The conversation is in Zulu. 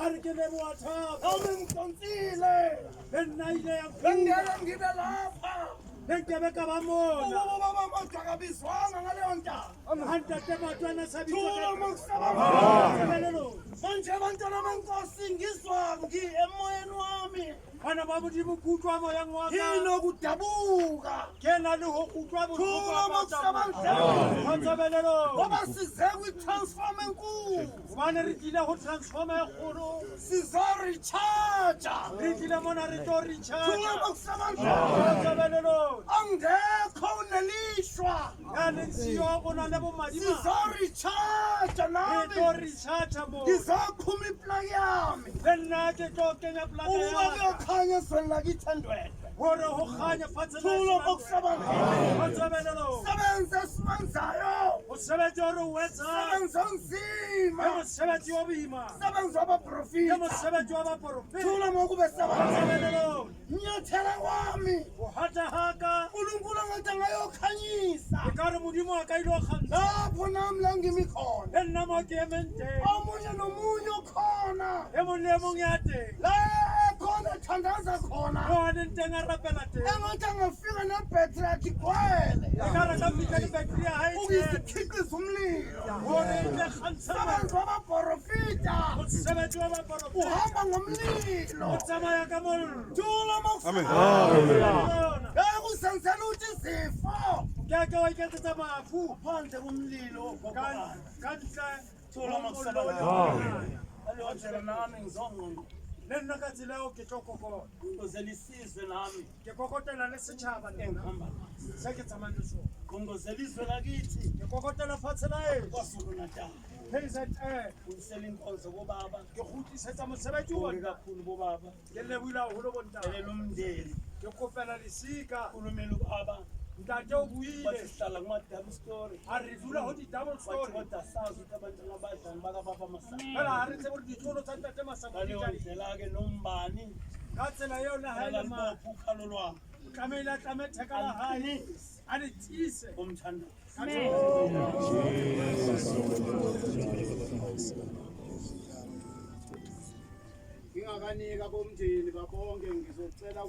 Arikele water. Awungidonsile. Benayile Ngeke ngibe lapha. Bengibeka bamona. Ubaba makakabizwanga ngaleyo ntaba. Handate matwana sabitwa. Thula mokusaba. Manje abantwana benkosi ngizwa emoyeni wami. Bana ba modimo kutlwa moya ngwaka. Inokudabuka. Kena le ho kutlwa Thula mokusaba. Hatsabelelo. Ngoba size kwi-transform enkulu. Bana re tlile ho transforma e kgolo. Sizorecharge. Re tlile mona re tlo recharge. Thula mokusaba. Hatsabelelo. Angekho unelishwa. Ya lensiyo ona le bomadima. Sizorecharge Re nami. tlo recharge mo. Ngizophuma iplug yami. Le nna ke tlo kenya plaka Ukuba ya. kuyokhanya ezweni lakithi Hore ho khanya fatshe la. Thula mokusaba. Hatsabelelo. Sebenza esiwenzayo. Mosebetsi o re o etsa. Sebenza Ke nzima. mosebetsi o boima. Sebenza Ke abaprofita. mosebetsi wa baprofeti. Thula mokube sebenza. Hatsabelelo. Nyathela kwami. Ho hata haka. uNkulunkulu angathi ngayokhanyisa. Ekare modimo a ka ile ho kgantsha. Lapho nami la ngimi khona. Le nna mo ke emeng teng. Omunye nomunye ukhona. E mong le mong ya teng. La khona thandaza khona. Mo a leng teng a rapela teng. Engathi angafika nebhetri yakhe igcwele. Ekare ka fihla le battery ya hae teng. Ukuzikhiqiza umlilo. Hore e tle kgantsha. Sebenza abaprofita. Mosebetsi wa baprofeti. Uhamba ngomlilo. O tsamaya ka mollo. Thula mokusaba. Yona. Kusenzela ukuthi izifo. Ke ke wa iketsetsa mafu. Phandle komlilo. Ka ntle. Thula mokusaba. Aliyotshela nami ngizonqondo. Le nna ka tsela eo ke tlo kokota. Ngizozela isizwe nami. Ke kokotela le setjhaba nna. Engihamba Se ke tsamayang le sona. ngizozela izwe lakithi. Ke kokotela fatshe la eo. KwaZulu Natal. KZN. Uyisela inkonzo bobaba. Ke kgutlisetsa mosebetsi Bonke ona. kakhulu bobaba. Ke lebohile haholo bontate. Elela umndeni. Ke kopela lesika. Khulumela ubaba. Ntate o buile. Bathi sihlala kuma-double story. A re dula ho di-double Bathi story. kodwa sazi ukuthi abantu ngabadlali bakababa Masango. Fela ha re tsebe hore ditloholo tsa ntate Masango di Ngaleyo kae. ndlela-ke Nombani Ka tsela eo le ha e le ma akalibopha ukhalo lwami. o tlamehile a tlame theka la hae a le tiise. Umthandazo. Ka tsela- ngingakanika bomndeni babonke ngizocela